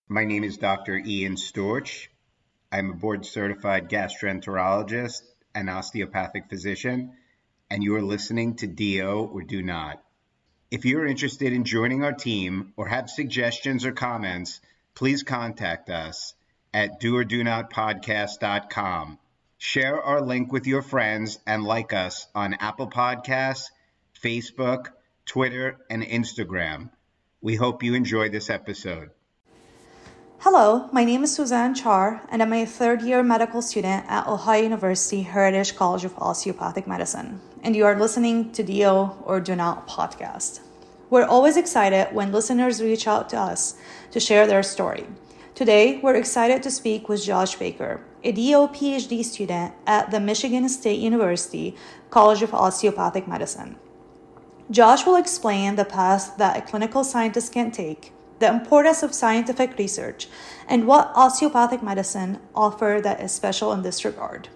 My name is Dr. Ian Storch. I'm a board-certified gastroenterologist and osteopathic physician, and you are listening to DO or Do Not. If you're interested in joining our team or have suggestions or comments, please contact us at doordonotpodcast.com. Share our link with your friends and like us on Apple Podcasts, Facebook, Twitter, and Instagram. We hope you enjoy this episode. Hello, my name is Suzanne Char, and I'm a third-year medical student at Ohio University Heritage College of Osteopathic Medicine, and you are listening to DO or Do Not podcast. We're always excited when listeners reach out to us to share their story. Today, we're excited to speak with Josh Baker, a DO PhD student at the Michigan State University College of Osteopathic Medicine. Josh will explain the path that a clinical scientist can take, the importance of scientific research, and what osteopathic medicine offers that is special in this regard.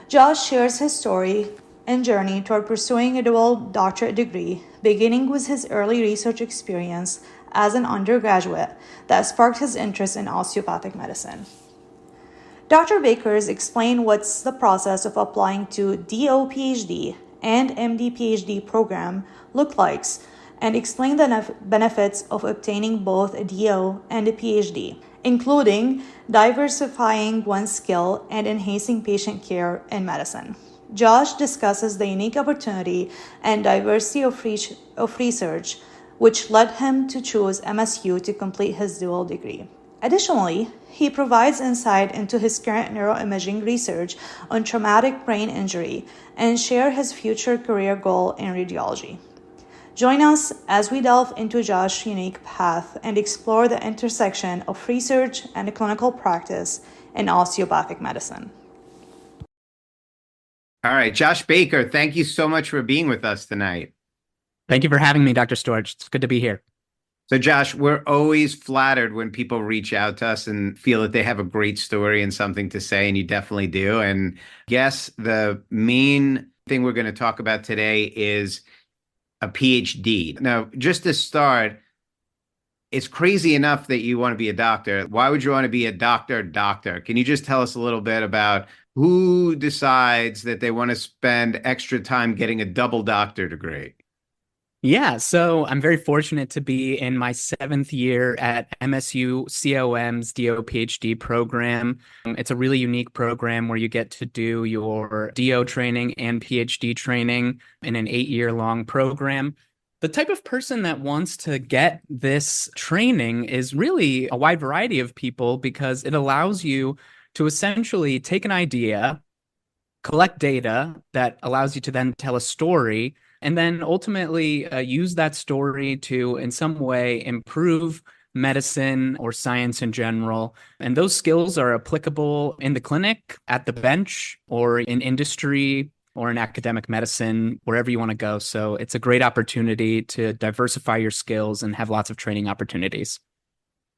Josh shares his story and journey toward pursuing a dual doctorate degree, beginning with his early research experience as an undergraduate that sparked his interest in osteopathic medicine. Dr. Baker's explain what's the process of applying to DO PhD and MD PhD program look like, and explain the benefits of obtaining both a DO and a PhD, including diversifying one's skill and enhancing patient care in medicine. Josh discusses the unique opportunity and diversity of research which led him to choose MSU to complete his dual degree. Additionally, he provides insight into his current neuroimaging research on traumatic brain injury and share his future career goal in radiology. Join us as we delve into Josh's unique path and explore the intersection of research and clinical practice in osteopathic medicine. All right, Josh Baker, thank you so much for being with us tonight. Thank you for having me, Dr. Storch. It's good to be here. So, Josh, we're always flattered when people reach out to us and feel that they have a great story and something to say, and you definitely do. And yes, the main thing we're going to talk about today is a PhD. Now, just to start, it's crazy enough that you want to be a doctor. Why would you want to be a doctor? Can you just tell us a little bit about who decides that they want to spend extra time getting a double doctor degree? Yeah, so I'm very fortunate to be in my 7th year at MSU COM's DO PhD program. It's a really unique program where you get to do your DO training and PhD training in an 8-year-long program. The type of person that wants to get this training is really a wide variety of people because it allows you to essentially take an idea, collect data that allows you to then tell a story, and then ultimately use that story to, in some way, improve medicine or science in general. And those skills are applicable in the clinic, at the bench, or in industry, or in academic medicine, wherever you want to go. So it's a great opportunity to diversify your skills and have lots of training opportunities.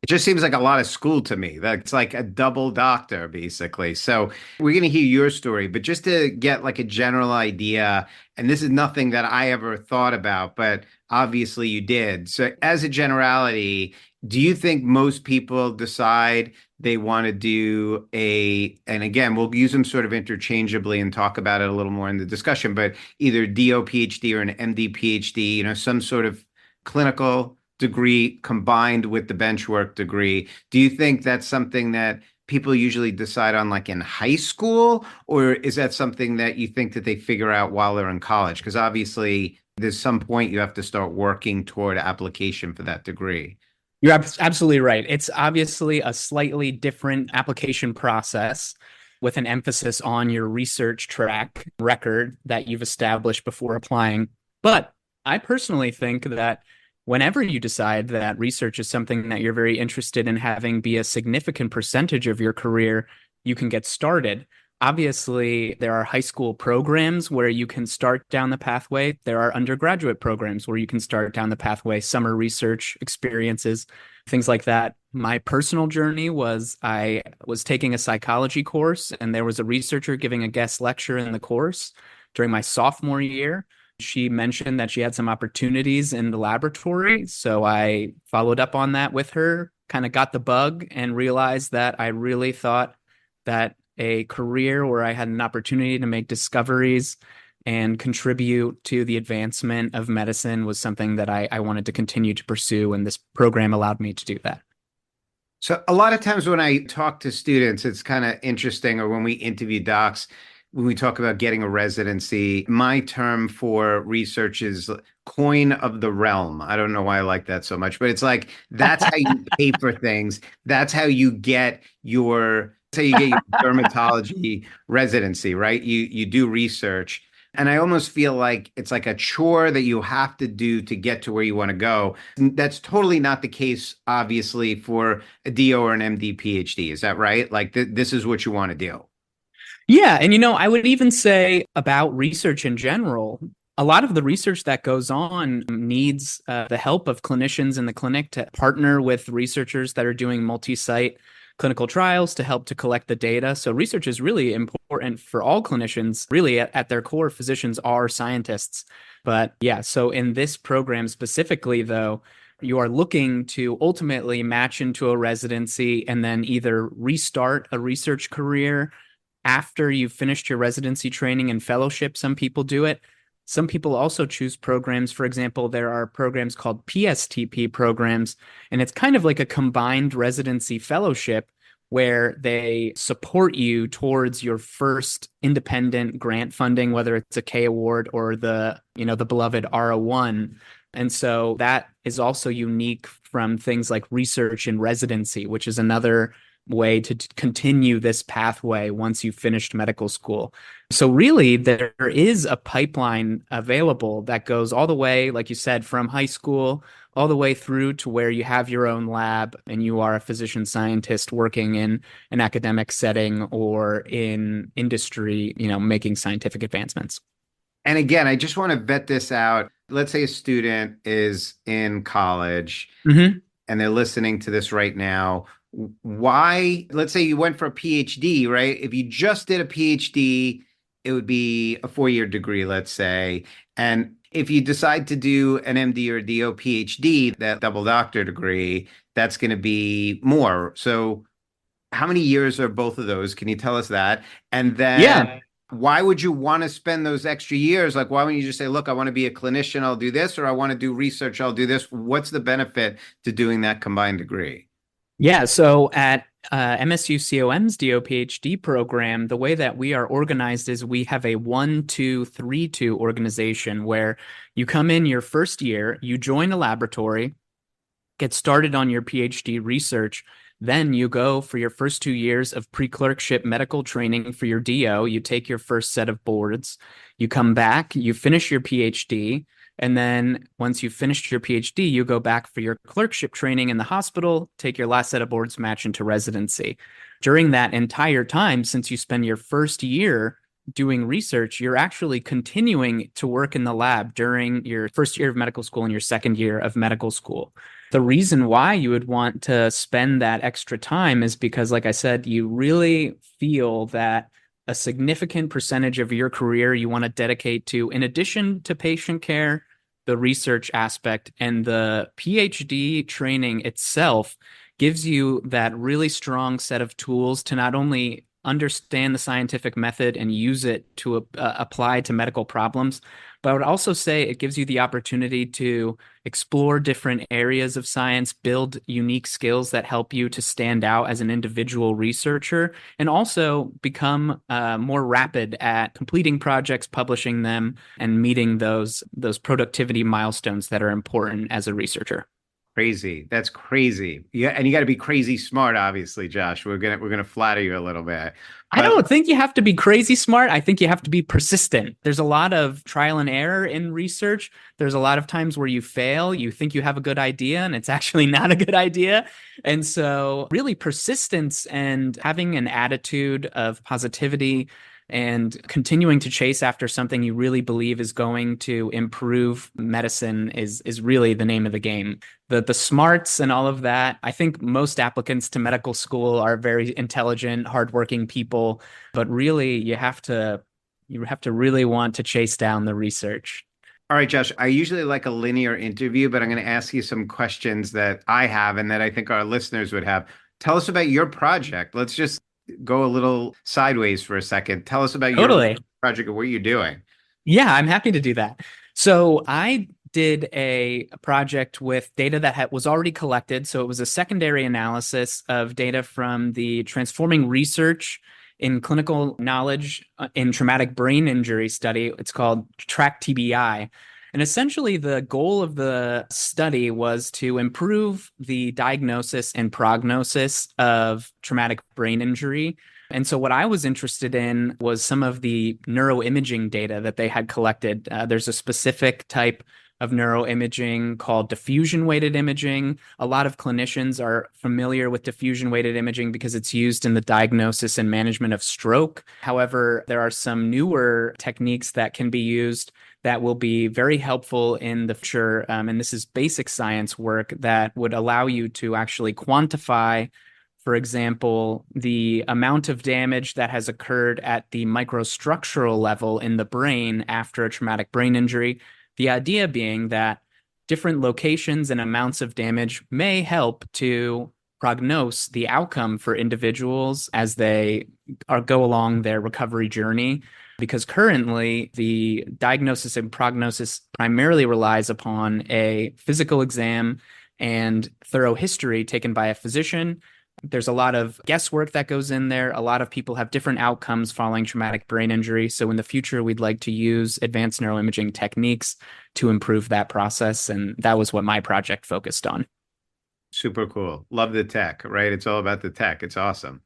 It just seems like a lot of school to me. That's like a double doctor, basically. So we're going to hear your story, but just to get like a general idea, and this is nothing that I ever thought about, but obviously you did. So as a generality, do you think most people decide they want to do and again, we'll use them sort of interchangeably and talk about it a little more in the discussion, but either DO PhD or an MD PhD, some sort of clinical degree combined with the bench work degree. Do you think that's something that people usually decide on like in high school, or is that something that you think that they figure out while they're in college? Because obviously there's some point you have to start working toward application for that degree. You're absolutely right. It's obviously a slightly different application process with an emphasis on your research track record that you've established before applying. But I personally think that whenever you decide that research is something that you're very interested in having be a significant percentage of your career, you can get started. Obviously, there are high school programs where you can start down the pathway. There are undergraduate programs where you can start down the pathway, summer research experiences, things like that. My personal journey was I was taking a psychology course, and there was a researcher giving a guest lecture in the course during my sophomore year. She mentioned that she had some opportunities in the laboratory, so I followed up on that with her, kind of got the bug and realized that I really thought that a career where I had an opportunity to make discoveries and contribute to the advancement of medicine was something that I wanted to continue to pursue, and this program allowed me to do that. So a lot of times when I talk to students, it's kind of interesting, or when we interview docs, when we talk about getting a residency, my term for research is coin of the realm. I don't know why I like that so much, but it's like that's how you pay for things. That's how you get your that's how you get your dermatology residency, right? You do research. And I almost feel like it's like a chore that you have to do to get to where you want to go. That's totally not the case, obviously, for a DO or an MD PhD. Is that right? Like this is what you want to do. Yeah, and I would even say about research in general, a lot of the research that goes on needs the help of clinicians in the clinic to partner with researchers that are doing multi-site clinical trials to help to collect the data. So research is really important for all clinicians. Really, at their core, physicians are scientists. But yeah, so in this program specifically, though, you are looking to ultimately match into a residency and then either restart a research career after you've finished your residency training and fellowship. Some people do it. Some people also choose programs. For example, there are programs called PSTP programs, and it's kind of like a combined residency fellowship where they support you towards your first independent grant funding, whether it's a K award or the beloved R01. And so that is also unique from things like research and residency, which is another way to continue this pathway once you've finished medical school. So really, there is a pipeline available that goes all the way, like you said, from high school all the way through to where you have your own lab and you are a physician scientist working in an academic setting or in industry, making scientific advancements. And again, I just want to vet this out. Let's say a student is in college Mm-hmm. and they're listening to this right now. Why, let's say you went for a PhD, right? If you just did a PhD, it would be a 4-year degree, let's say. And if you decide to do an MD or DO PhD, that double doctor degree, that's going to be more. So how many years are both of those? Can you tell us that? And then Yeah. why would you want to spend those extra years? Like, why wouldn't you just say, look, I want to be a clinician, I'll do this, or I want to do research, I'll do this? What's the benefit to doing that combined degree? Yeah, so at MSU COM's DO PhD program, the way that we are organized is we have a 1-2-3-2 organization where you come in your first year, you join a laboratory, get started on your PhD research. Then you go for your first 2 years of pre-clerkship medical training for your DO. You take your first set of boards. You come back, you finish your PhD. And then once you've finished your PhD, you go back for your clerkship training in the hospital, take your last set of boards, match into residency. During that entire time, since you spend your first year doing research, you're actually continuing to work in the lab during your first year of medical school and your second year of medical school. The reason why you would want to spend that extra time is because, like I said, you really feel that a significant percentage of your career you want to dedicate to, in addition to patient care, the research aspect, and the PhD training itself gives you that really strong set of tools to not only understand the scientific method and use it to apply to medical problems, but I would also say it gives you the opportunity to explore different areas of science, build unique skills that help you to stand out as an individual researcher, and also become more rapid at completing projects, publishing them, and meeting those productivity milestones that are important as a researcher. Crazy. That's crazy. Yeah, and you got to be crazy smart, obviously, Josh. We're gonna flatter you a little bit. I But don't think you have to be crazy smart. I think you have to be persistent. There's a lot of trial and error in research. There's a lot of times where you fail, you think you have a good idea, and it's actually not a good idea. And so, really, persistence and having an attitude of positivity and continuing to chase after something you really believe is going to improve medicine is really the name of the game. The smarts and all of that. I think most applicants to medical school are very intelligent, hardworking people, but really you have to really want to chase down the research. All right, Josh, I usually like a linear interview, but I'm going to ask you some questions that I have and that I think our listeners would have. Tell us about your project. Let's just go a little sideways for a second. Tell us about your Totally. project and what you're doing. Yeah, I'm happy to do that. So I did a project with data that was already collected. So it was a secondary analysis of data from the Transforming Research in Clinical Knowledge in Traumatic Brain Injury study. It's called TRACK TBI. And essentially, the goal of the study was to improve the diagnosis and prognosis of traumatic brain injury. And so, what I was interested in was some of the neuroimaging data that they had collected. There's a specific type of neuroimaging called diffusion weighted imaging. A lot of clinicians are familiar with diffusion weighted imaging because it's used in the diagnosis and management of stroke. However, there are some newer techniques that can be used that will be very helpful in the future. And this is basic science work that would allow you to actually quantify, for example, the amount of damage that has occurred at the microstructural level in the brain after a traumatic brain injury. The idea being that different locations and amounts of damage may help to prognose the outcome for individuals as they go along their recovery journey. Because currently, the diagnosis and prognosis primarily relies upon a physical exam and thorough history taken by a physician. There's a lot of guesswork that goes in there. A lot of people have different outcomes following traumatic brain injury. So in the future, we'd like to use advanced neuroimaging techniques to improve that process. And that was what my project focused on. Super cool. Love the tech, right? It's all about the tech. It's awesome.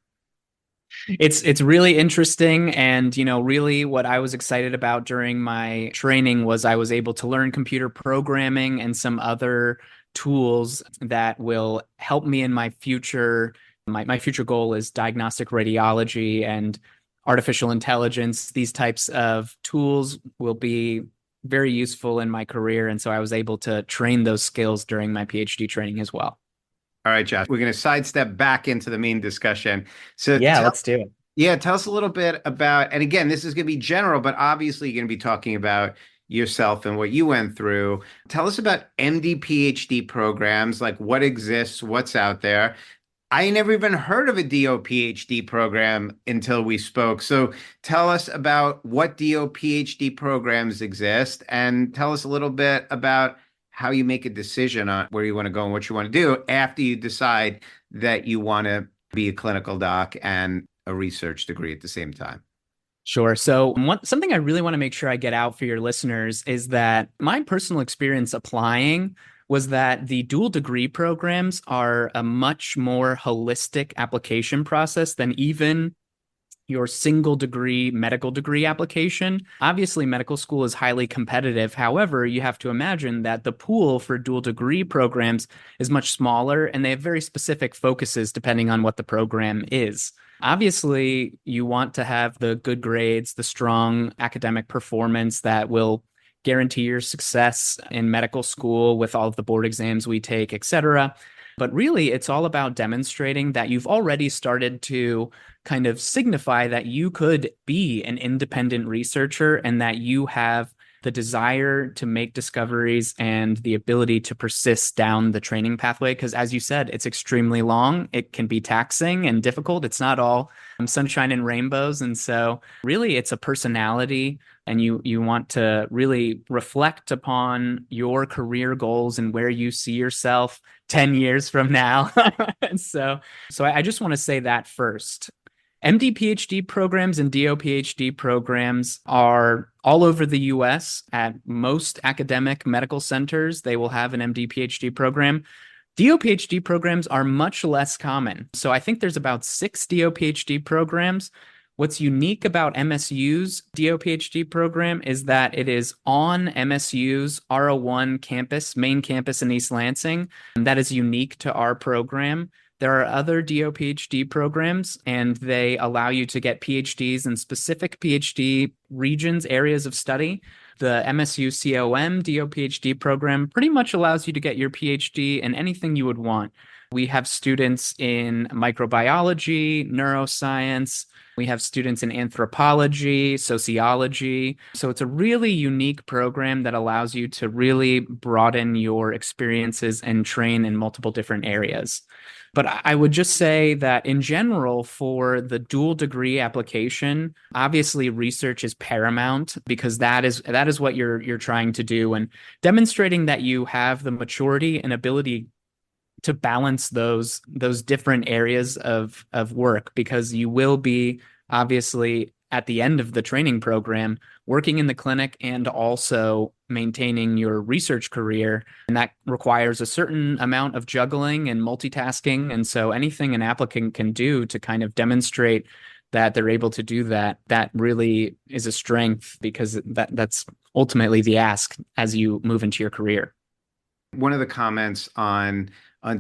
It's really interesting, and really what I was excited about during my training was I was able to learn computer programming and some other tools that will help me in my future. My future goal is diagnostic radiology and artificial intelligence. These types of tools will be very useful in my career, and so I was able to train those skills during my PhD training as well. All right, Josh, we're going to sidestep back into the main discussion. So Yeah, let's do it. yeah, tell us a little bit about, and again, this is going to be general, but obviously you're going to be talking about yourself and what you went through. Tell us about MD, PhD programs, like what exists, what's out there. I never even heard of a DO PhD program until we spoke. So tell us about what DO PhD programs exist and tell us a little bit about how you make a decision on where you want to go and what you want to do after you decide that you want to be a clinical doc and a research degree at the same time. Sure. So, something I really want to make sure I get out for your listeners is that my personal experience applying was that the dual degree programs are a much more holistic application process than even your single degree medical degree application. Obviously, medical school is highly competitive. However, you have to imagine that the pool for dual degree programs is much smaller and they have very specific focuses depending on what the program is. Obviously, you want to have the good grades, the strong academic performance that will guarantee your success in medical school with all of the board exams we take, etc. But really, it's all about demonstrating that you've already started to kind of signify that you could be an independent researcher and that you have the desire to make discoveries and the ability to persist down the training pathway. Because as you said, it's extremely long. It can be taxing and difficult. It's not all sunshine and rainbows. And so really it's a personality, and you want to really reflect upon your career goals and where you see yourself 10 years from now. And so I just want to say that first. MD PhD programs and DO PhD programs are all over the US at most academic medical centers. They will have an MD PhD program. DO PhD programs are much less common. So I think there's about 6 DO PhD programs. What's unique about MSU's DO PhD program is that it is on MSU's R01 campus, main campus in East Lansing. And that is unique to our program. There are other DO PhD programs, and they allow you to get PhDs in specific PhD regions, areas of study. The MSU COM DO PhD program pretty much allows you to get your PhD in anything you would want. We have students in microbiology, neuroscience. We have students in anthropology, sociology. So it's a really unique program that allows you to really broaden your experiences and train in multiple different areas. But I would just say that in general, for the dual degree application, obviously research is paramount because that is what you're trying to do, and demonstrating that you have the maturity and ability to balance those different areas of work, because you will be obviously at the end of the training program working in the clinic and also maintaining your research career, and that requires a certain amount of juggling and multitasking. And so anything an applicant can do to kind of demonstrate that they're able to do that, that really is a strength, because that's ultimately the ask as you move into your career. One of the comments on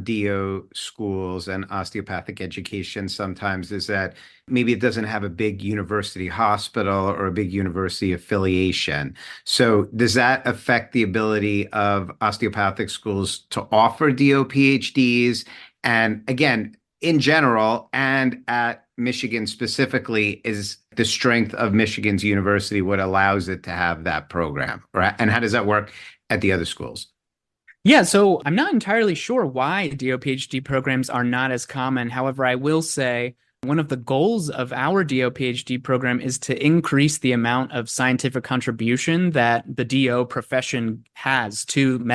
DO schools and osteopathic education sometimes is that maybe it doesn't have a big university hospital or a big university affiliation. So does that affect the ability of osteopathic schools to offer DO PhDs? And again, in general and at Michigan specifically, is the strength of Michigan's university what allows it to have that program, right? And how does that work at the other schools? Yeah, so I'm not entirely sure why DO PhD programs are not as common. However, I will say one of the goals of our DO PhD program is to increase the amount of scientific contribution that the DO profession has to the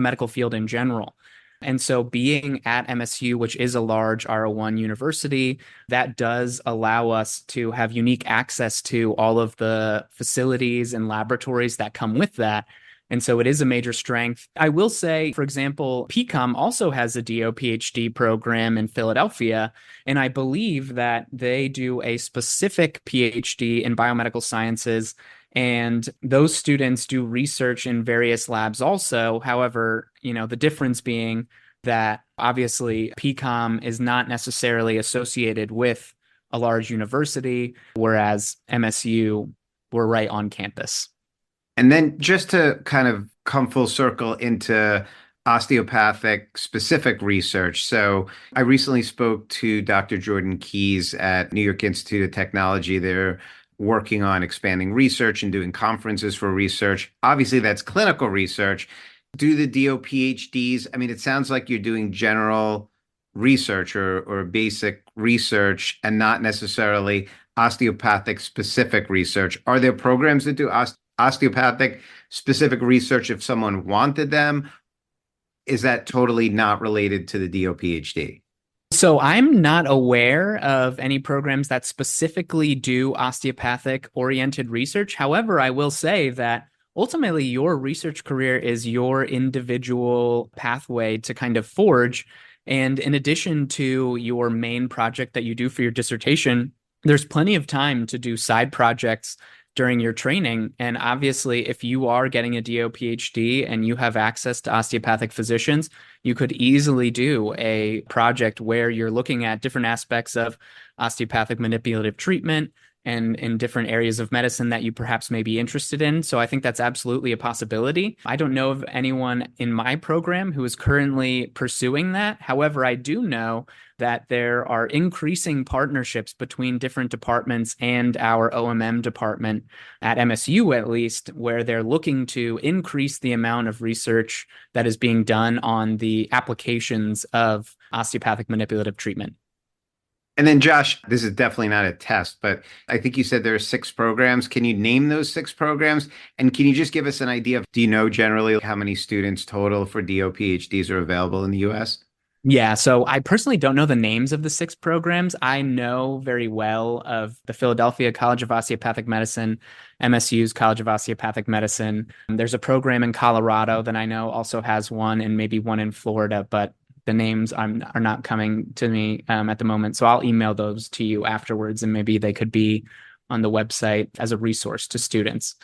medical field in general. And so being at MSU, which is a large R01 university, that does allow us to have unique access to all of the facilities and laboratories that come with that. And so it is a major strength. I will say, for example, PCOM also has a DO PhD program in Philadelphia, and I believe that they do a specific PhD in biomedical sciences, and those students do research in various labs also. However, the difference being that obviously PCOM is not necessarily associated with a large university, whereas MSU, we're right on campus. And then just to kind of come full circle into osteopathic specific research. So I recently spoke to Dr. Jordan Keys at New York Institute of Technology. They're working on expanding research and doing conferences for research. Obviously, that's clinical research. Do the DO PhDs, I mean, it sounds like you're doing general research or basic research and not necessarily osteopathic specific research. Are there programs that do osteopathic specific research if someone wanted them? Is that totally not related to the DO PhD? So I'm not aware of any programs that specifically do osteopathic oriented research. However, I will say that ultimately your research career is your individual pathway to kind of forge. And in addition to your main project that you do for your dissertation, there's plenty of time to do side projects during your training. And obviously, if you are getting a DO PhD and you have access to osteopathic physicians, you could easily do a project where you're looking at different aspects of osteopathic manipulative treatment and in different areas of medicine that you perhaps may be interested in. So I think that's absolutely a possibility. I don't know of anyone in my program who is currently pursuing that. However, I do know that there are increasing partnerships between different departments and our OMM department at MSU, at least, where they're looking to increase the amount of research that is being done on the applications of osteopathic manipulative treatment. And then, Josh, this is definitely not a test, but I think you said there are 6 programs. Can you name those 6 programs? And can you just give us an idea of, do you know generally how many students total for DO PhDs are available in the US? Yeah, so I personally don't know the names of the 6 programs. I know very well of the Philadelphia College of Osteopathic Medicine, MSU's College of Osteopathic Medicine. There's a program in Colorado that I know also has one, and maybe one in Florida, but the names are not coming to me at the moment. So I'll email those to you afterwards, and maybe they could be on the website as a resource to students.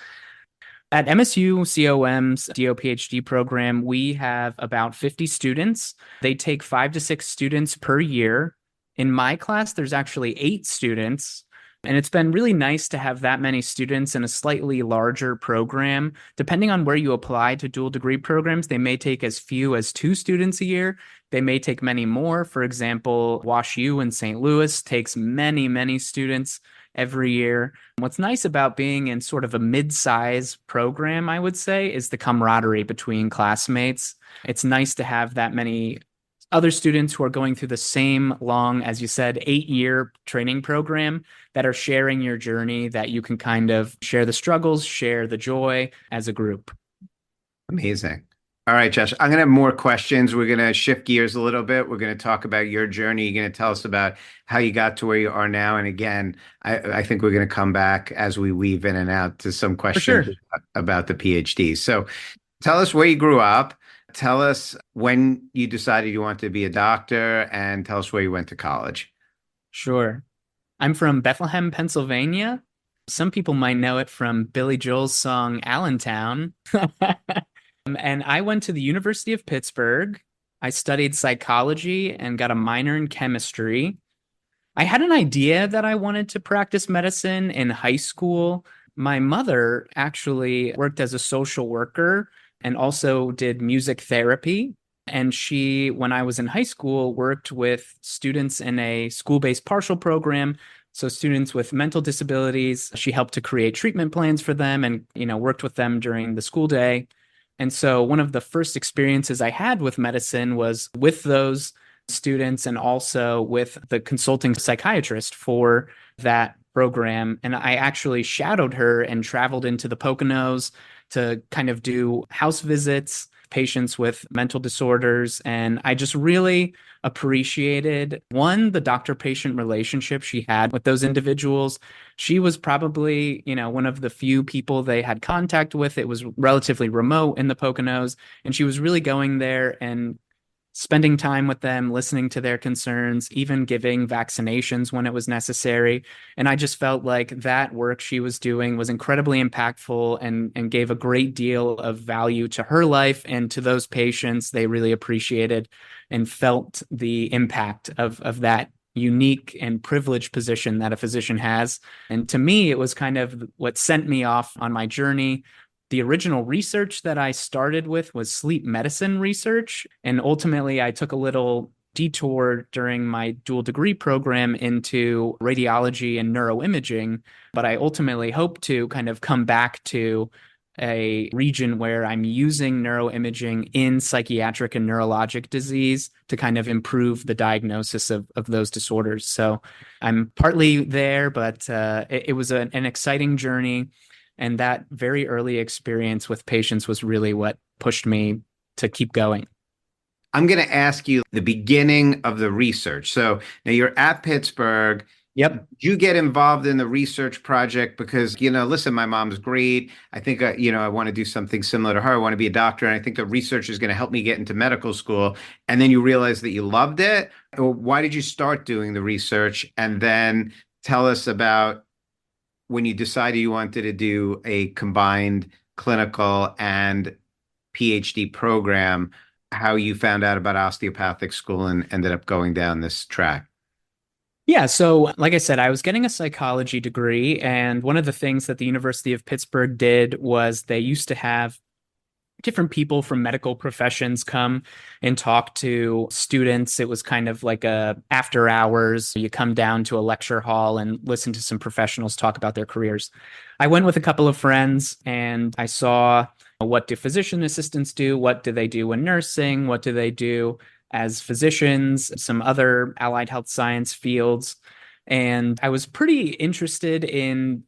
At MSU COM's DO PhD program, we have about 50 students. They take 5 to 6 students per year. In my class, there's actually 8 students. And it's been really nice to have that many students in a slightly larger program. Depending on where you apply to dual degree programs, they may take as few as 2 students a year. They may take many more. For example, Wash U in St. Louis takes many, many students every year. What's nice about being in sort of a mid-size program, I would say, is the camaraderie between classmates. It's nice to have that many other students who are going through the same long, as you said, 8-year training program that are sharing your journey, that you can kind of share the struggles, share the joy as a group. Amazing. All right, Josh, I'm going to have more questions. We're going to shift gears a little bit. We're going to talk about your journey. You're going to tell us about how you got to where you are now. And again, I think we're going to come back as we weave in and out to some For questions sure. about the PhD. So tell us where you grew up. Tell us when you decided you wanted to be a doctor, and tell us where you went to college. Sure. I'm from Bethlehem, Pennsylvania. Some people might know it from Billy Joel's song Allentown. And I went to the University of Pittsburgh. I studied psychology and got a minor in chemistry. I had an idea that I wanted to practice medicine in high school. My mother actually worked as a social worker and also did music therapy. And she, when I was in high school, worked with students in a school-based partial program. So students with mental disabilities, she helped to create treatment plans for them and, worked with them during the school day. And so one of the first experiences I had with medicine was with those students and also with the consulting psychiatrist for that program. And I actually shadowed her and traveled into the Poconos to kind of do house visits, patients with mental disorders. And I just really appreciated one, the doctor patient relationship she had with those individuals. She was probably, one of the few people they had contact with. It was relatively remote in the Poconos, and she was really going there and spending time with them, listening to their concerns, even giving vaccinations when it was necessary. And I just felt like that work she was doing was incredibly impactful and gave a great deal of value to her life and to those patients. They really appreciated and felt the impact of that unique and privileged position that a physician has. And to me, it was kind of what sent me off on my journey. The original research that I started with was sleep medicine research. And ultimately, I took a little detour during my dual degree program into radiology and neuroimaging. But I ultimately hope to kind of come back to a region where I'm using neuroimaging in psychiatric and neurologic disease to kind of improve the diagnosis of those disorders. So I'm partly there, but it was an exciting journey. And that very early experience with patients was really what pushed me to keep going. I'm going to ask you the beginning of the research. So now you're at Pittsburgh. Yep. You get involved in the research project because, listen, my mom's great. I think, I want to do something similar to her. I want to be a doctor. And I think the research is going to help me get into medical school. And then you realize that you loved it. Or why did you start doing the research? And then tell us about when you decided you wanted to do a combined clinical and PhD program, how you found out about osteopathic school and ended up going down this track. Yeah, so like I said, I was getting a psychology degree, and one of the things that the University of Pittsburgh did was they used to have different people from medical professions come and talk to students. It was kind of like a after hours. You come down to a lecture hall and listen to some professionals talk about their careers. I went with a couple of friends and I saw what do physician assistants do? What do they do in nursing? What do they do as physicians? Some other allied health science fields. And I was pretty interested in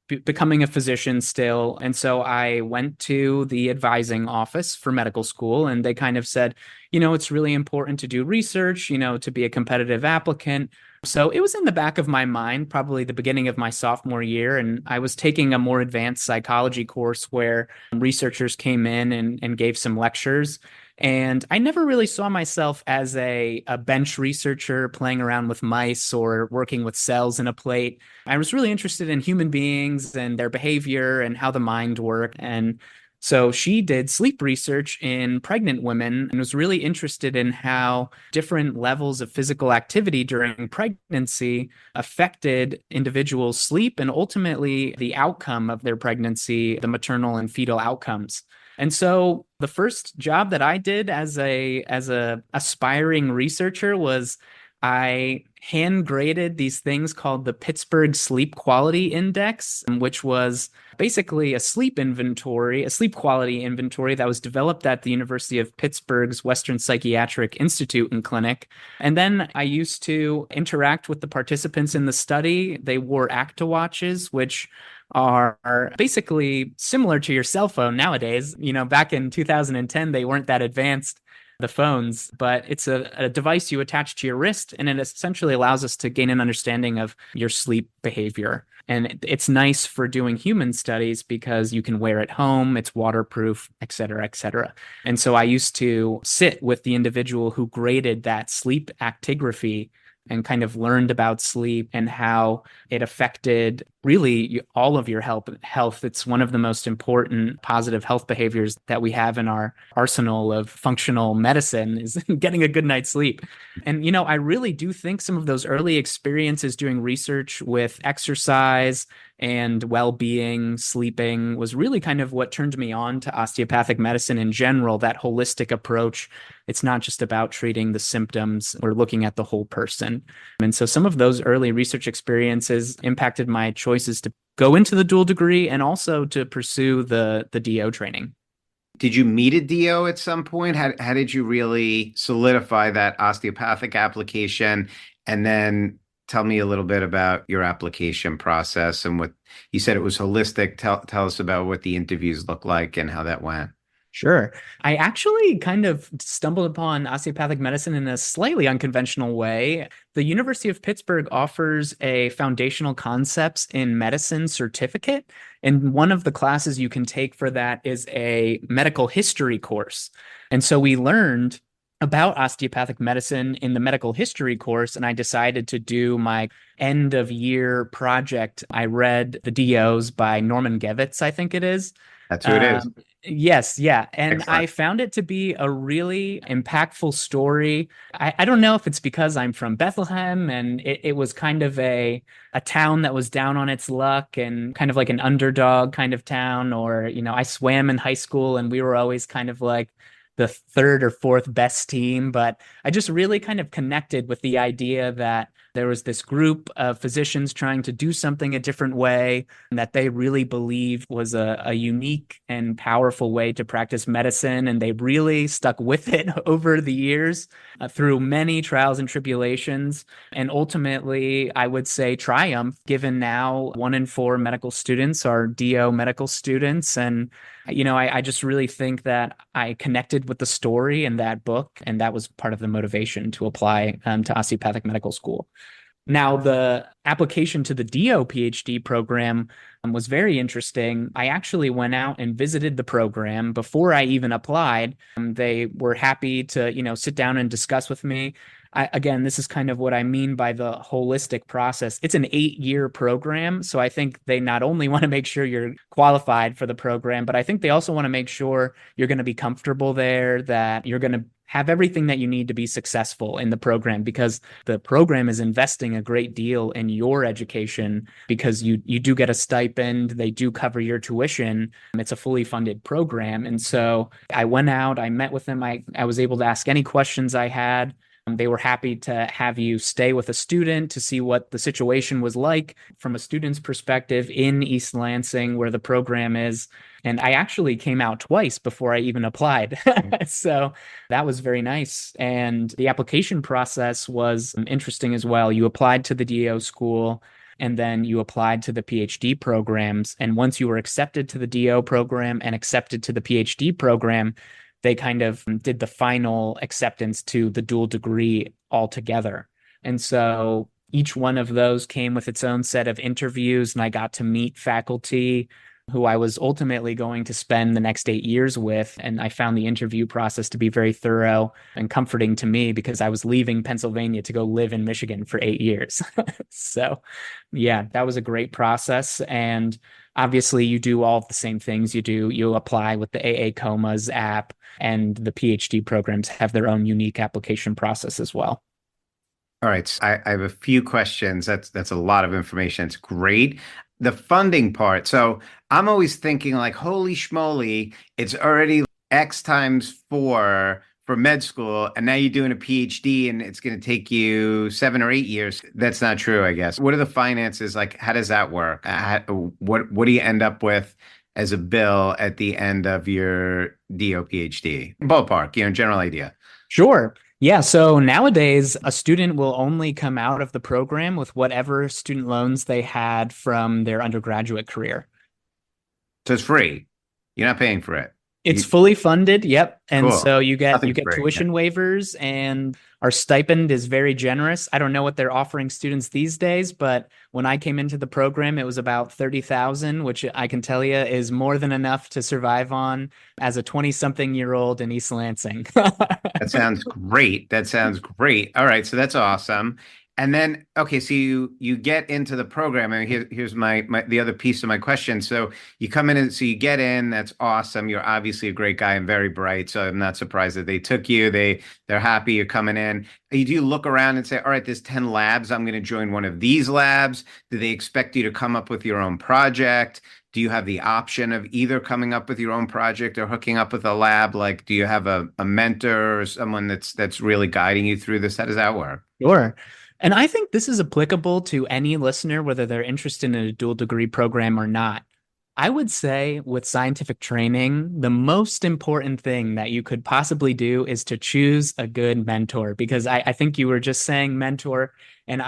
becoming a physician still. And so I went to the advising office for medical school, and they kind of said, it's really important to do research, to be a competitive applicant. So it was in the back of my mind, probably the beginning of my sophomore year. And I was taking a more advanced psychology course where researchers came in and gave some lectures. And I never really saw myself as a bench researcher playing around with mice or working with cells in a plate. I was really interested in human beings and their behavior and how the mind worked. And so she did sleep research in pregnant women and was really interested in how different levels of physical activity during pregnancy affected individuals' sleep and ultimately the outcome of their pregnancy, the maternal and fetal outcomes. And so the first job that I did as a aspiring researcher was I hand graded these things called the Pittsburgh Sleep Quality Index, which was basically a sleep inventory, a sleep quality inventory that was developed at the University of Pittsburgh's Western Psychiatric Institute and Clinic. And then I used to interact with the participants in the study. They wore Actawatches, which are basically similar to your cell phone nowadays. Back in 2010, they weren't that advanced, the phones, but it's a device you attach to your wrist, and it essentially allows us to gain an understanding of your sleep behavior. And it's nice for doing human studies because you can wear it home, it's waterproof, et cetera, et cetera. And so I used to sit with the individual who graded that sleep actigraphy and kind of learned about sleep and how it affected really all of your health. It's one of the most important positive health behaviors that we have in our arsenal of functional medicine is getting a good night's sleep. And, I really do think some of those early experiences doing research with exercise and well-being, sleeping was really kind of what turned me on to osteopathic medicine in general, that holistic approach. It's not just about treating the symptoms, we're looking at the whole person. And so some of those early research experiences impacted my choices to go into the dual degree and also to pursue the DO training. Did you meet a DO at some point? How did you really solidify that osteopathic application? And then tell me a little bit about your application process and what you said it was holistic. Tell us about what the interviews look like and how that went. Sure. I actually kind of stumbled upon osteopathic medicine in a slightly unconventional way. The University of Pittsburgh offers a foundational concepts in medicine certificate. And one of the classes you can take for that is a medical history course. And so we learned about osteopathic medicine in the medical history course, and I decided to do my end of year project. I read The DOs by Norman Gevitz, I think it is. That's who it is. Yes, yeah. And Excellent. I found it to be a really impactful story. I don't know if it's because I'm from Bethlehem and it was kind of a town that was down on its luck and kind of like an underdog kind of town, or, I swam in high school and we were always kind of like the third or fourth best team. But I just really kind of connected with the idea that there was this group of physicians trying to do something a different way and that they really believed was a unique and powerful way to practice medicine. And they really stuck with it over the years through many trials and tribulations. And ultimately, I would say triumph, given now 1 in 4 medical students are DO medical students. And I just really think that I connected with the story in that book, and that was part of the motivation to apply to osteopathic medical school. Now, the application to the DO PhD program was very interesting. I actually went out and visited the program before I even applied. They were happy to, sit down and discuss with me. Again, this is kind of what I mean by the holistic process. It's an 8-year program. So I think they not only want to make sure you're qualified for the program, but I think they also want to make sure you're going to be comfortable there, that you're going to have everything that you need to be successful in the program, because the program is investing a great deal in your education because you do get a stipend. They do cover your tuition. It's a fully funded program. And so I went out, I met with them. I was able to ask any questions I had. They were happy to have you stay with a student to see what the situation was like from a student's perspective in East Lansing, where the program is. And I actually came out twice before I even applied. So that was very nice. And the application process was interesting as well. You applied to the DO school, and then you applied to the PhD programs. And once you were accepted to the DO program and accepted to the PhD program, they kind of did the final acceptance to the dual degree altogether. And so each one of those came with its own set of interviews, and I got to meet faculty who I was ultimately going to spend the next 8 years with. And I found the interview process to be very thorough and comforting to me because I was leaving Pennsylvania to go live in Michigan for 8 years. So yeah, that was a great process. And obviously you do all of the same things you apply with the AA Comas app, and the PhD programs have their own unique application process as well. All right. So I have a few questions. That's a lot of information. It's great. the funding part. So I'm always thinking like, holy schmoly, it's already X times four for med school, and now you're doing a PhD and it's going to take you 7 or 8 years. That's not true, I guess. What are the finances like? How does that work? What do you end up with as a bill at the end of your DO PhD? Ballpark, general idea. Sure. Yeah. So nowadays, a student will only come out of the program with whatever student loans they had from their undergraduate career. So it's free. You're not paying for it. It's You fully funded, yep. And cool. so you Nothing's get free. Yeah. tuition waivers, and our stipend is very generous. I don't know what they're offering students these days, but when I came into the program, it was about 30,000, which I can tell you is more than enough to survive on as a 20-something-year-old in East Lansing. That sounds great. That sounds great. All right, so that's awesome. And then, okay, so you get into the program, and here's my the other piece of my question. So you come in, and so you get in. That's awesome. You're obviously a great guy and very bright. So I'm not surprised that they took you. They're happy you're coming in. You do look around and say, all right, there's 10 labs. I'm going to join one of these labs. Do they expect you to come up with your own project? Do you have the option of either coming up with your own project or hooking up with a lab? Like, do you have a mentor or someone that's really guiding you through this? How does that work? Sure. And I think this is applicable to any listener, whether they're interested in a dual degree program or not. I would say with scientific training, the most important thing that you could possibly do is to choose a good mentor, because I think you were just saying mentor, and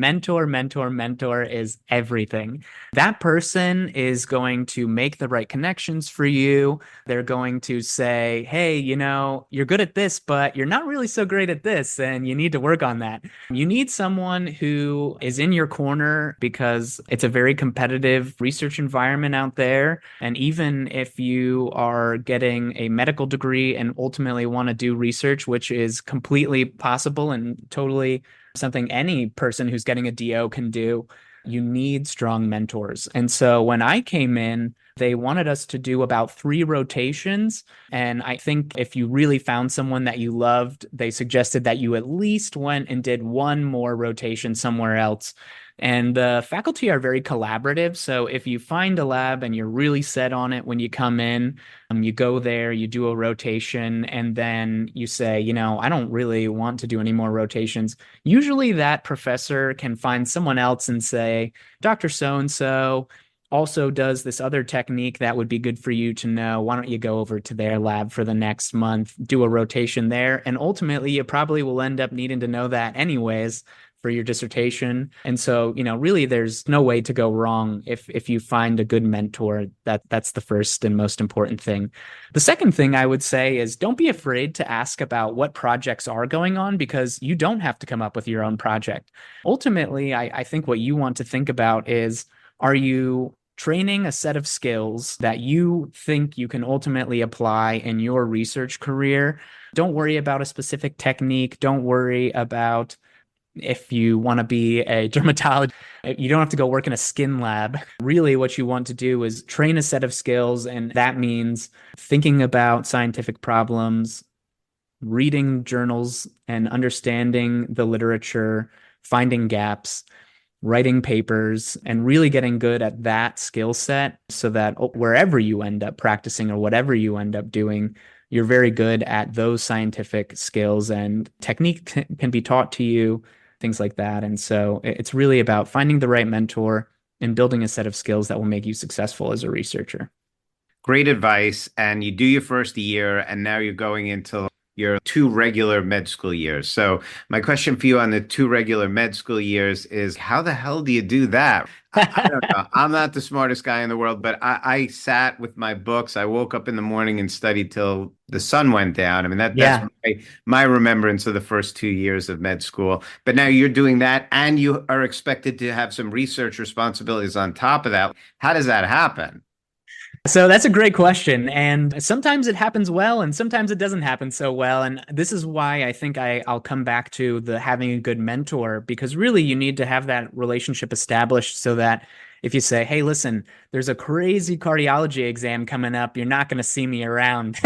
mentor is everything. That person is going to make the right connections for you. They're going to say, hey, you're good at this, but you're not really so great at this, and you need to work on that. You need someone who is in your corner because it's a very competitive research environment out there. And even if you are getting a medical degree and ultimately want to do research, which is completely possible and totally something any person who's getting a DO can do, you need strong mentors. And so when I came in, they wanted us to do about 3 rotations. And I think if you really found someone that you loved, they suggested that you at least went and did one more rotation somewhere else. And the faculty are very collaborative. So if you find a lab and you're really set on it when you come in, you go there, you do a rotation, and then you say, I don't really want to do any more rotations. Usually that professor can find someone else and say, Dr. So-and-so also does this other technique that would be good for you to know. Why don't you go over to their lab for the next month, do a rotation there? And ultimately, you probably will end up needing to know that anyways for your dissertation. And so, really there's no way to go wrong if you find a good mentor. That's the first and most important thing. The second thing I would say is don't be afraid to ask about what projects are going on, because you don't have to come up with your own project. Ultimately, I think what you want to think about is, are you training a set of skills that you think you can ultimately apply in your research career? Don't worry about a specific technique. Don't worry about if you want to be a dermatologist. You don't have to go work in a skin lab. Really, what you want to do is train a set of skills, and that means thinking about scientific problems, reading journals and understanding the literature, finding gaps, writing papers, and really getting good at that skill set so that wherever you end up practicing or whatever you end up doing, you're very good at those scientific skills, and technique can be taught to you, things like that. And so it's really about finding the right mentor and building a set of skills that will make you successful as a researcher. Great advice. And you do your first year, and now you're going into your 2 regular med school years. So my question for you on the 2 regular med school years is, how the hell do you do that? I don't know. I'm not the smartest guy in the world, but I sat with my books. I woke up in the morning and studied till the sun went down. I mean, that's Yeah. my remembrance of the first 2 years of med school. But now you're doing that, and you are expected to have some research responsibilities on top of that. How does that happen? So that's a great question. And sometimes it happens well, and sometimes it doesn't happen so well. And this is why I think I'll come back to the having a good mentor, because really you need to have that relationship established so that if you say, hey, listen, there's a crazy cardiology exam coming up, you're not going to see me around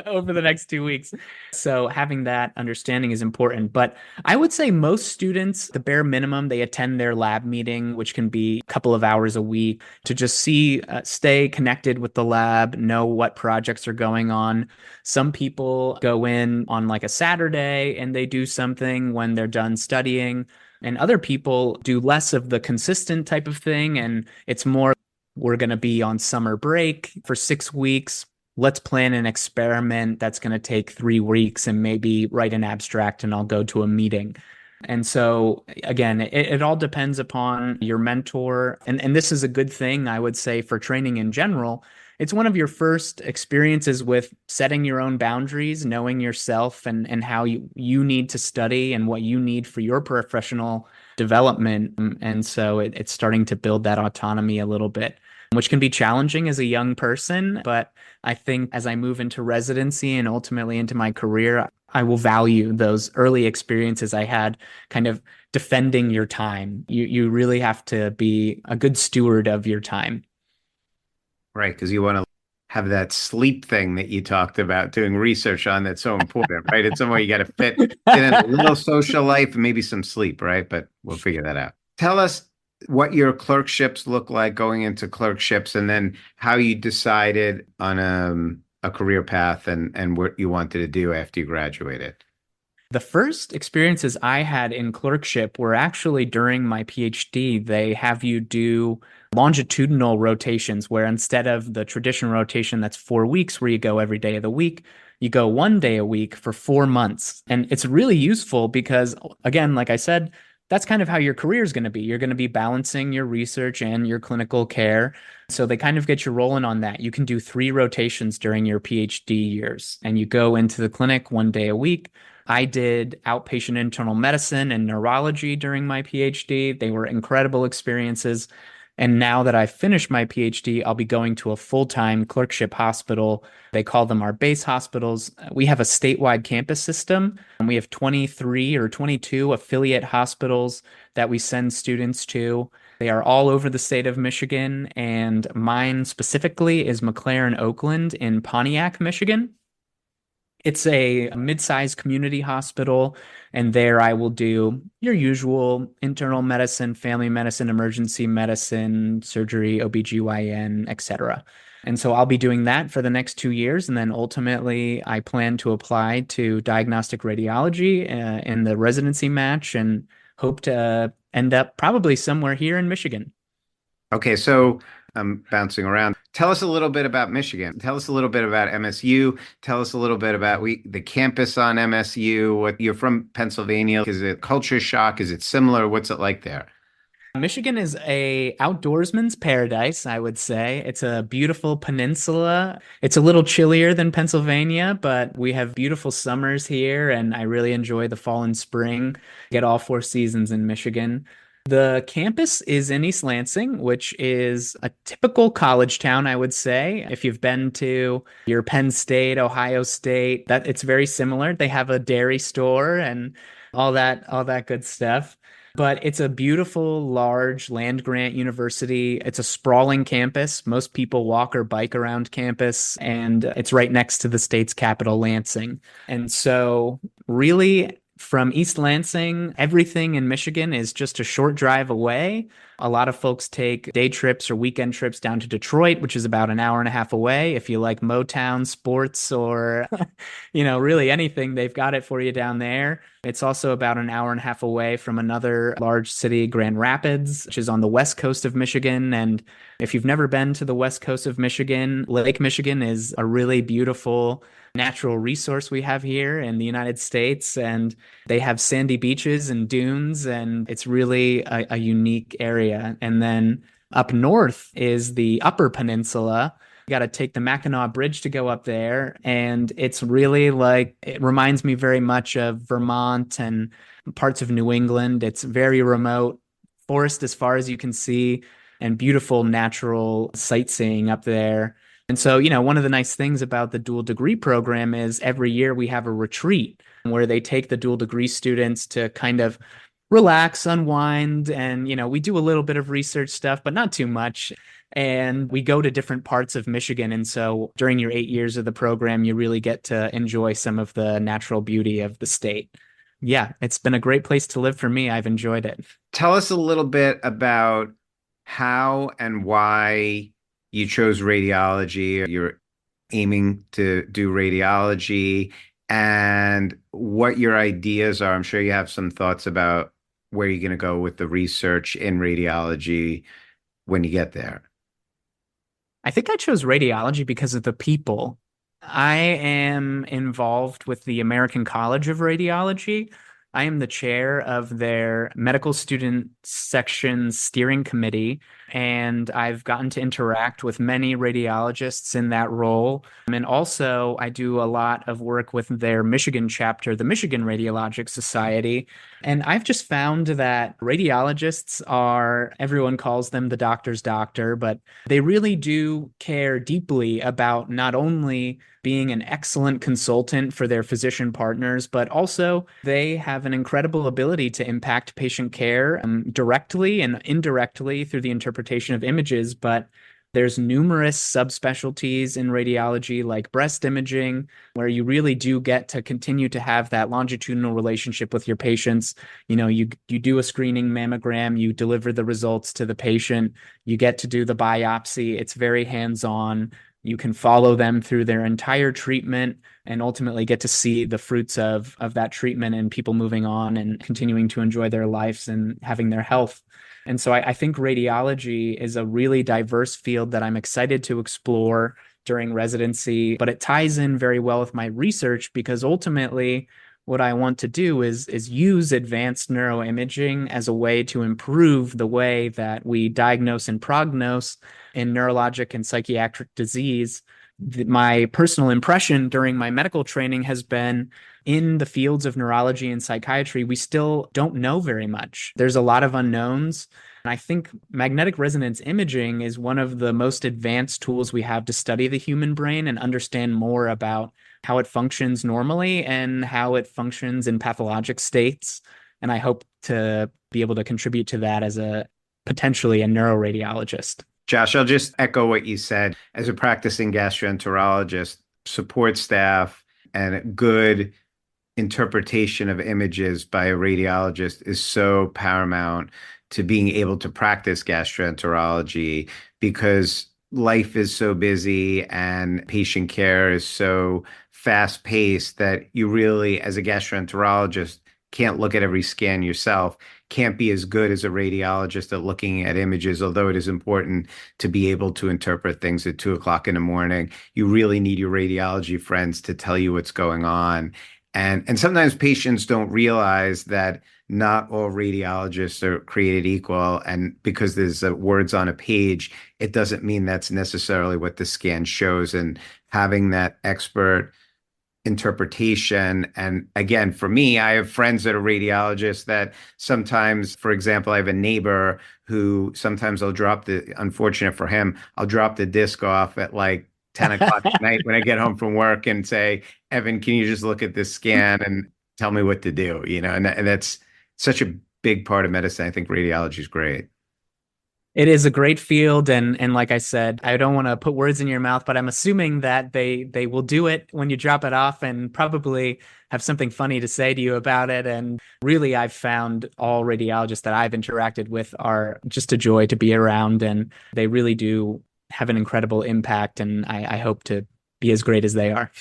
over the next 2 weeks. So having that understanding is important. But I would say most students, the bare minimum, they attend their lab meeting, which can be a couple of hours a week to just stay connected with the lab, know what projects are going on. Some people go in on like a Saturday and they do something when they're done studying. And other people do less of the consistent type of thing. And it's more, we're going to be on summer break for 6 weeks. Let's plan an experiment that's going to take 3 weeks and maybe write an abstract and I'll go to a meeting. And so, again, it all depends upon your mentor. And this is a good thing, I would say, for training in general. It's one of your first experiences with setting your own boundaries, knowing yourself and how you need to study and what you need for your professional development. And so it's starting to build that autonomy a little bit, which can be challenging as a young person. But I think as I move into residency and ultimately into my career, I will value those early experiences I had kind of defending your time. You really have to be a good steward of your time. Right, because you want to have that sleep thing that you talked about doing research on that's so important, right? It's somewhere you got to fit in a little social life and maybe some sleep, right? But we'll figure that out. Tell us what your clerkships look like going into clerkships and then how you decided on a career path and what you wanted to do after you graduated. The first experiences I had in clerkship were actually during my PhD. They have you do longitudinal rotations where instead of the traditional rotation that's 4 weeks where you go every day of the week, you go one day a week for 4 months. And it's really useful because, again, like I said, that's kind of how your career is going to be. You're going to be balancing your research and your clinical care. So they kind of get you rolling on that. You can do 3 rotations during your PhD years, and you go into the clinic one day a week. I did outpatient internal medicine and neurology during my PhD. They were incredible experiences. And now that I've finished my PhD, I'll be going to a full-time clerkship hospital. They call them our base hospitals. We have a statewide campus system, and we have 23 or 22 affiliate hospitals that we send students to. They are all over the state of Michigan, and mine specifically is McLaren Oakland in Pontiac, Michigan. It's a mid-sized community hospital, and there I will do your usual internal medicine, family medicine, emergency medicine, surgery, OBGYN, etc. And so I'll be doing that for the next 2 years, and then ultimately I plan to apply to diagnostic radiology in the residency match and hope to end up probably somewhere here in Michigan. Okay, so I'm bouncing around. Tell us a little bit about Michigan. Tell us a little bit about MSU. Tell us a little bit about the campus on MSU. What you're from Pennsylvania. Is it culture shock? Is it similar? What's it like there? Michigan is a outdoorsman's paradise, I would say. It's a beautiful peninsula. It's a little chillier than Pennsylvania, but we have beautiful summers here, and I really enjoy the fall and spring. Get all 4 seasons in Michigan. The campus is in East Lansing, which is a typical college town, I would say. If you've been to your Penn State, Ohio State, that it's very similar. They have a dairy store and all that good stuff. But it's a beautiful, large land grant university. It's a sprawling campus. Most people walk or bike around campus, and it's right next to the state's capital, Lansing. And so, really, from East Lansing, everything in Michigan is just a short drive away. A lot of folks take day trips or weekend trips down to Detroit, which is about an hour and a half away. If you like Motown, sports, or, really anything, they've got it for you down there. It's also about an hour and a half away from another large city, Grand Rapids, which is on the west coast of Michigan. And if you've never been to the west coast of Michigan, Lake Michigan is a really beautiful natural resource we have here in the United States. And they have sandy beaches and dunes, and it's really a unique area. And then up north is the Upper Peninsula. You got to take the Mackinac Bridge to go up there. And it's really it reminds me very much of Vermont and parts of New England. It's very remote, forest as far as you can see, and beautiful natural sightseeing up there. And so, one of the nice things about the dual degree program is every year we have a retreat where they take the dual degree students to kind of relax, unwind, and we do a little bit of research stuff, but not too much. And we go to different parts of Michigan. And so during your 8 years of the program, you really get to enjoy some of the natural beauty of the state. Yeah, it's been a great place to live for me. I've enjoyed it. Tell us a little bit about how and why you chose radiology. You're aiming to do radiology and what your ideas are. I'm sure you have some thoughts about where you're going to go with the research in radiology when you get there. I think I chose radiology because of the people. I am involved with the American College of Radiology. I am the chair of their medical student section steering committee, and I've gotten to interact with many radiologists in that role. And also, I do a lot of work with their Michigan chapter, the Michigan Radiologic Society. And I've just found that radiologists are, everyone calls them the doctor's doctor, but they really do care deeply about not only being an excellent consultant for their physician partners, but also they have an incredible ability to impact patient care directly and indirectly through the interpretation of images. But there's numerous subspecialties in radiology, like breast imaging, where you really do get to continue to have that longitudinal relationship with your patients. You do a screening mammogram, you deliver the results to the patient, you get to do the biopsy. It's very hands-on. You can follow them through their entire treatment and ultimately get to see the fruits of that treatment and people moving on and continuing to enjoy their lives and having their health. And so I think radiology is a really diverse field that I'm excited to explore during residency, but it ties in very well with my research because ultimately what I want to do is use advanced neuroimaging as a way to improve the way that we diagnose and prognose in neurologic and psychiatric disease. My personal impression during my medical training has been in the fields of neurology and psychiatry, we still don't know very much. There's a lot of unknowns. And I think magnetic resonance imaging is one of the most advanced tools we have to study the human brain and understand more about how it functions normally and how it functions in pathologic states. And I hope to be able to contribute to that as a potentially a neuroradiologist. Josh, I'll just echo what you said. As a practicing gastroenterologist, support staff and good interpretation of images by a radiologist is so paramount to being able to practice gastroenterology because life is so busy and patient care is so fast paced that you really, as a gastroenterologist, can't look at every scan yourself, can't be as good as a radiologist at looking at images, although it is important to be able to interpret things at 2 o'clock in the morning. You really need your radiology friends to tell you what's going on. And sometimes patients don't realize that not all radiologists are created equal. And because there's words on a page, it doesn't mean that's necessarily what the scan shows. And having that expert interpretation. And again, for me, I have friends that are radiologists that sometimes, for example, I have a neighbor who sometimes unfortunate for him, I'll drop the disc off at like 10 o'clock at night when I get home from work and say, Evan, can you just look at this scan and tell me what to do? And that's such a big part of medicine. I think radiology is great. It is a great field, and like I said, I don't want to put words in your mouth, but I'm assuming that they will do it when you drop it off and probably have something funny to say to you about it. And really, I've found all radiologists that I've interacted with are just a joy to be around, and they really do have an incredible impact, and I hope to be as great as they are.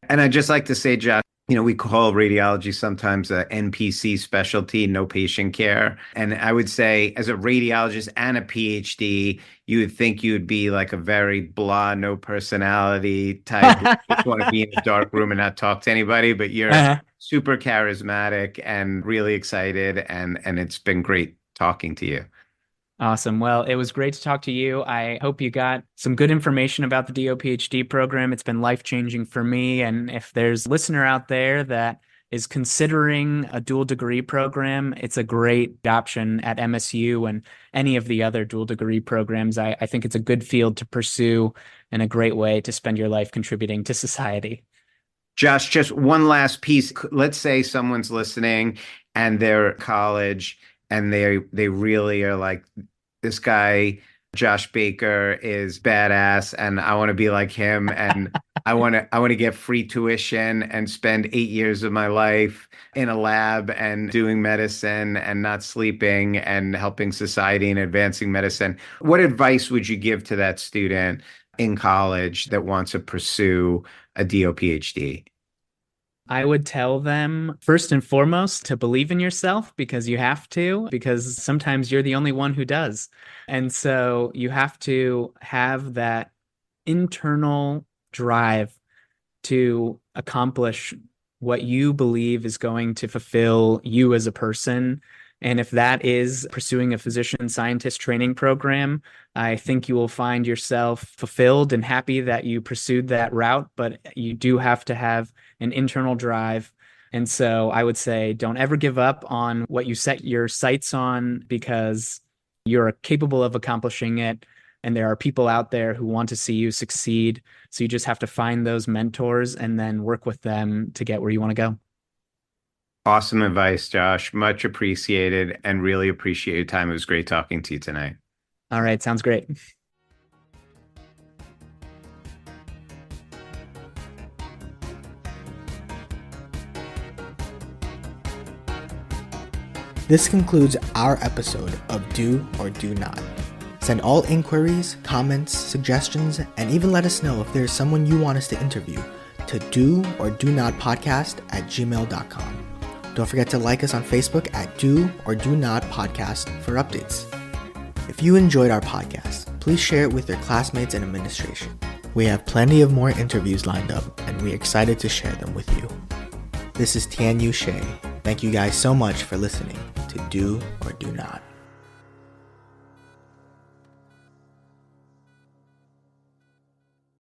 And I'd just like to say, Josh, we call radiology sometimes a NPC specialty, no patient care. And I would say as a radiologist and a PhD, you would think you'd be like a very blah, no personality type. Just want to be in a dark room and not talk to anybody, but you're super charismatic and really excited. And it's been great talking to you. Awesome. Well, it was great to talk to you. I hope you got some good information about the DO PhD program. It's been life-changing for me. And if there's a listener out there that is considering a dual degree program, it's a great option at MSU and any of the other dual degree programs. I think it's a good field to pursue and a great way to spend your life contributing to society. Josh, just one last piece. Let's say someone's listening and they're in college and they really are like, this guy, Josh Baker, is badass and I want to be like him and I want to get free tuition and spend 8 years of my life in a lab and doing medicine and not sleeping and helping society and advancing medicine. What advice would you give to that student in college that wants to pursue a DO PhD? I would tell them first and foremost to believe in yourself because you have to, because sometimes you're the only one who does. And so you have to have that internal drive to accomplish what you believe is going to fulfill you as a person. And if that is pursuing a physician scientist training program, I think you will find yourself fulfilled and happy that you pursued that route. But you do have to have an internal drive. And so I would say don't ever give up on what you set your sights on because you're capable of accomplishing it. And there are people out there who want to see you succeed. So you just have to find those mentors and then work with them to get where you want to go. Awesome advice, Josh. Much appreciated and really appreciate your time. It was great talking to you tonight. All right, sounds great. This concludes our episode of Do or Do Not. Send all inquiries, comments, suggestions, and even let us know if there's someone you want us to interview to doordonotpodcast@gmail.com. Don't forget to like us on Facebook at Do or Do Not Podcast for updates. If you enjoyed our podcast, please share it with your classmates and administration. We have plenty of more interviews lined up, and we're excited to share them with you. This is Tian Yu Shea. Thank you guys so much for listening to Do or Do Not.